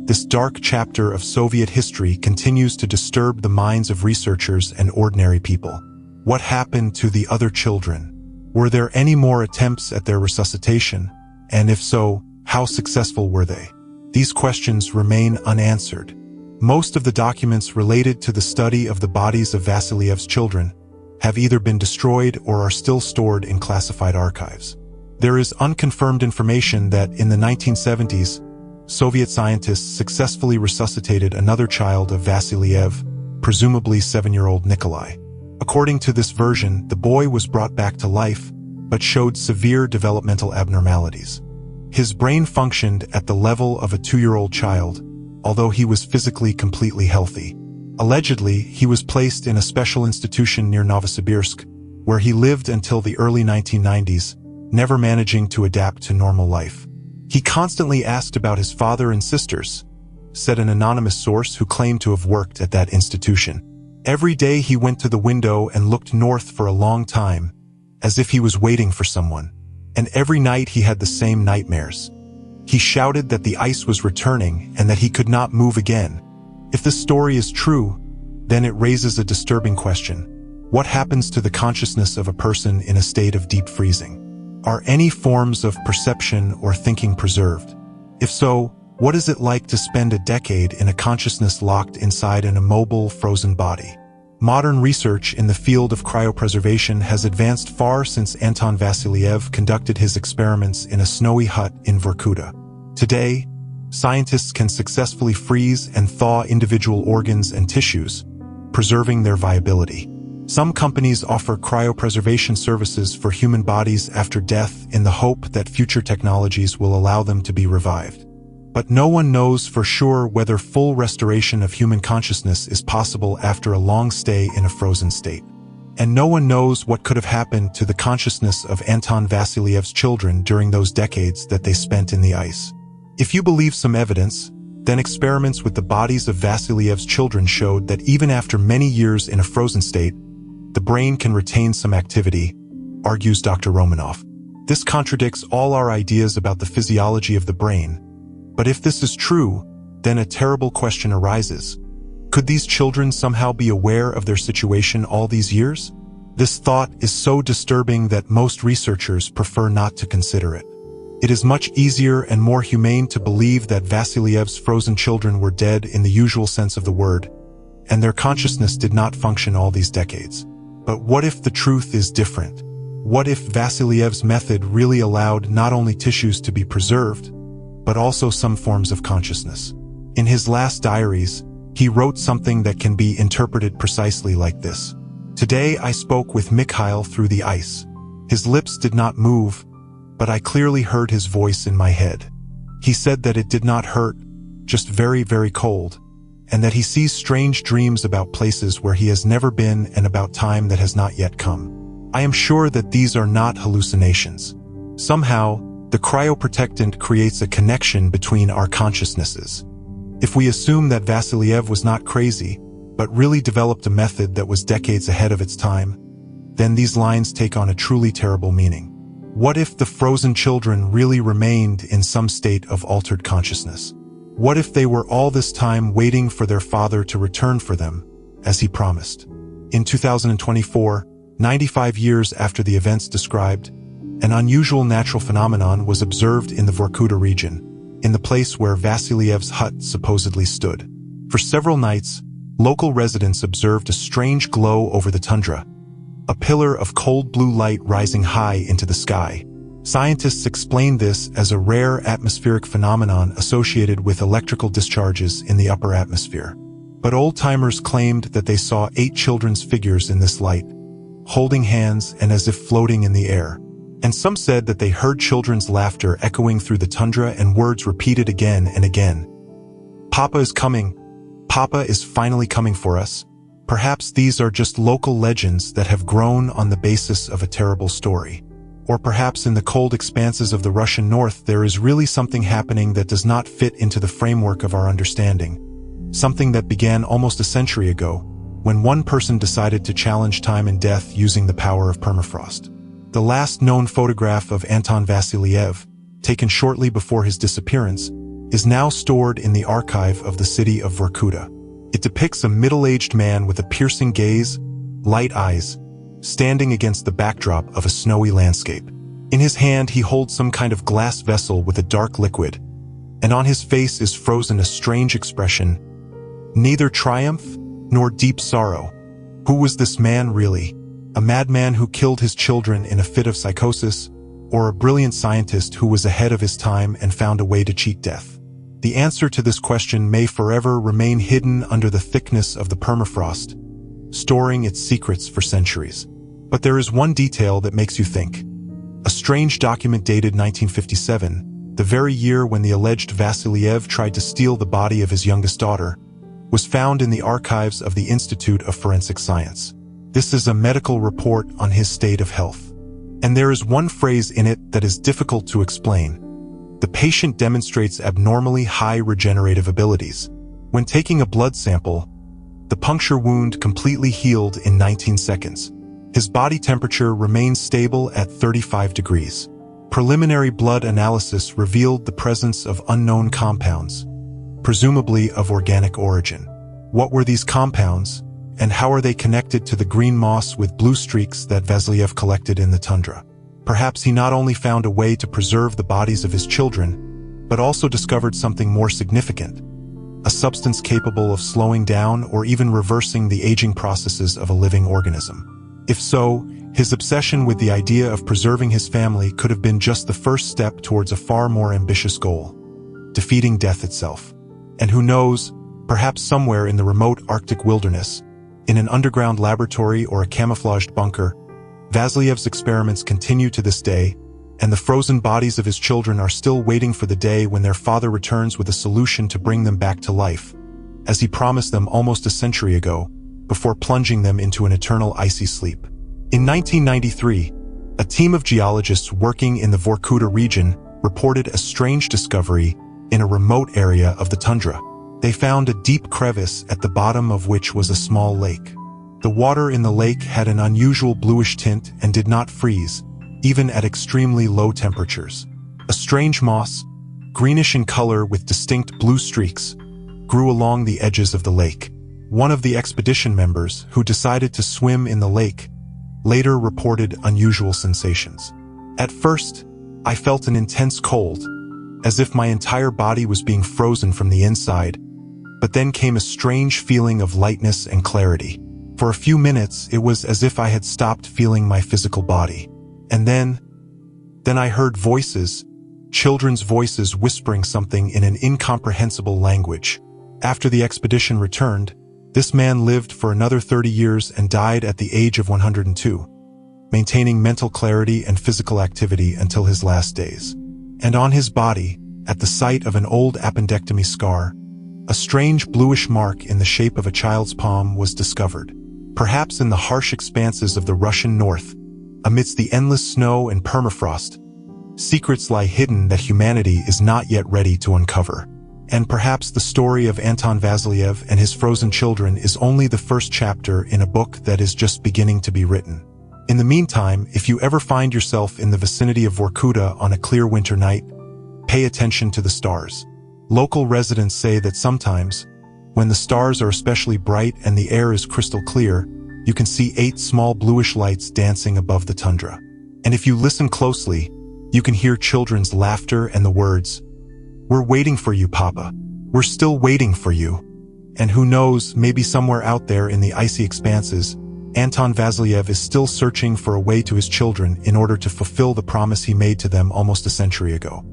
this dark chapter of Soviet history continues to disturb the minds of researchers and ordinary people. What happened to the other children? Were there any more attempts at their resuscitation? And if so, how successful were they? These questions remain unanswered. Most of the documents related to the study of the bodies of Vasiliev's children have either been destroyed or are still stored in classified archives. There is unconfirmed information that in the 1970s, Soviet scientists successfully resuscitated another child of Vasiliev, presumably 7-year-old Nikolai. According to this version, the boy was brought back to life, but showed severe developmental abnormalities. His brain functioned at the level of a 2-year-old child, although he was physically completely healthy. Allegedly, he was placed in a special institution near Novosibirsk, where he lived until the early 1990s, never managing to adapt to normal life. He constantly asked about his father and sisters, said an anonymous source who claimed to have worked at that institution. Every day he went to the window and looked north for a long time, as if he was waiting for someone. And every night he had the same nightmares. He shouted that the ice was returning and that he could not move again. If this story is true, then it raises a disturbing question. What happens to the consciousness of a person in a state of deep freezing? Are any forms of perception or thinking preserved? If so, what is it like to spend a decade in a consciousness locked inside an immobile, frozen body? Modern research in the field of cryopreservation has advanced far since Anton Vasiliev conducted his experiments in a snowy hut in Vorkuta. Today, scientists can successfully freeze and thaw individual organs and tissues, preserving their viability. Some companies offer cryopreservation services for human bodies after death in the hope that future technologies will allow them to be revived. But no one knows for sure whether full restoration of human consciousness is possible after a long stay in a frozen state. And no one knows what could have happened to the consciousness of Anton Vasiliev's children during those decades that they spent in the ice. If you believe some evidence, then experiments with the bodies of Vasiliev's children showed that even after many years in a frozen state, the brain can retain some activity, argues Dr. Romanov. This contradicts all our ideas about the physiology of the brain. But if this is true, then a terrible question arises. Could these children somehow be aware of their situation all these years? This thought is so disturbing that most researchers prefer not to consider it. It is much easier and more humane to believe that Vasiliev's frozen children were dead in the usual sense of the word, and their consciousness did not function all these decades. But what if the truth is different? What if Vasiliev's method really allowed not only tissues to be preserved, but also some forms of consciousness? In his last diaries, he wrote something that can be interpreted precisely like this. Today I spoke with Mikhail through the ice. His lips did not move, but I clearly heard his voice in my head. He said that it did not hurt, just very, very cold, and that he sees strange dreams about places where he has never been and about time that has not yet come. I am sure that these are not hallucinations. Somehow, The cryoprotectant creates a connection between our consciousnesses. If we assume that Vasiliev was not crazy, but really developed a method that was decades ahead of its time, then these lines take on a truly terrible meaning. What if the frozen children really remained in some state of altered consciousness? What if they were all this time waiting for their father to return for them, as he promised? In 2024, 95 years after the events described, an unusual natural phenomenon was observed in the Vorkuta region, in the place where Vasiliev's hut supposedly stood. For several nights, local residents observed a strange glow over the tundra, a pillar of cold blue light rising high into the sky. Scientists explained this as a rare atmospheric phenomenon associated with electrical discharges in the upper atmosphere. But old-timers claimed that they saw 8 children's figures in this light, holding hands and as if floating in the air. And some said that they heard children's laughter echoing through the tundra and words repeated again and again. "Papa is coming. Papa is finally coming for us." Perhaps these are just local legends that have grown on the basis of a terrible story. Or perhaps in the cold expanses of the Russian north there is really something happening that does not fit into the framework of our understanding. Something that began almost a century ago, when one person decided to challenge time and death using the power of permafrost. The last known photograph of Anton Vasiliev, taken shortly before his disappearance, is now stored in the archive of the city of Vorkuta. It depicts a middle-aged man with a piercing gaze, light eyes, standing against the backdrop of a snowy landscape. In his hand he holds some kind of glass vessel with a dark liquid, and on his face is frozen a strange expression, neither triumph nor deep sorrow. Who was this man really? A madman who killed his children in a fit of psychosis, or a brilliant scientist who was ahead of his time and found a way to cheat death? The answer to this question may forever remain hidden under the thickness of the permafrost, storing its secrets for centuries. But there is one detail that makes you think. A strange document dated 1957, the very year when the alleged Vasiliev tried to steal the body of his youngest daughter, was found in the archives of the Institute of Forensic Science. This is a medical report on his state of health. And there is one phrase in it that is difficult to explain. The patient demonstrates abnormally high regenerative abilities. When taking a blood sample, the puncture wound completely healed in 19 seconds. His body temperature remains stable at 35 degrees. Preliminary blood analysis revealed the presence of unknown compounds, presumably of organic origin. What were these compounds, and how are they connected to the green moss with blue streaks that Vasiliev collected in the tundra? Perhaps he not only found a way to preserve the bodies of his children, but also discovered something more significant, a substance capable of slowing down or even reversing the aging processes of a living organism. If so, his obsession with the idea of preserving his family could have been just the first step towards a far more ambitious goal, defeating death itself. And who knows, perhaps somewhere in the remote Arctic wilderness, in an underground laboratory or a camouflaged bunker, Vasiliev's experiments continue to this day, and the frozen bodies of his children are still waiting for the day when their father returns with a solution to bring them back to life, as he promised them almost a century ago, before plunging them into an eternal icy sleep. In 1993, a team of geologists working in the Vorkuta region reported a strange discovery in a remote area of the tundra. They found a deep crevice at the bottom of which was a small lake. The water in the lake had an unusual bluish tint and did not freeze, even at extremely low temperatures. A strange moss, greenish in color with distinct blue streaks, grew along the edges of the lake. One of the expedition members, who decided to swim in the lake, later reported unusual sensations. At first, I felt an intense cold, as if my entire body was being frozen from the inside, but then came a strange feeling of lightness and clarity. For a few minutes, it was as if I had stopped feeling my physical body. And then I heard voices, children's voices whispering something in an incomprehensible language. After the expedition returned, this man lived for another 30 years and died at the age of 102, maintaining mental clarity and physical activity until his last days. And on his body, at the site of an old appendectomy scar, a strange bluish mark in the shape of a child's palm was discovered. Perhaps in the harsh expanses of the Russian north, amidst the endless snow and permafrost, Secrets lie hidden that humanity is not yet ready to uncover. And perhaps the story of Anton Vasiliev and his frozen children is only the first chapter in a book that is just beginning to be written. In the meantime, if you ever find yourself in the vicinity of Vorkuta on a clear winter night, pay attention to the stars. Local residents say that sometimes, when the stars are especially bright and the air is crystal clear, you can see 8 small bluish lights dancing above the tundra. And if you listen closely, you can hear children's laughter and the words, "We're waiting for you, Papa. We're still waiting for you." And who knows, maybe somewhere out there in the icy expanses, Anton Vasiliev is still searching for a way to his children in order to fulfill the promise he made to them almost a century ago.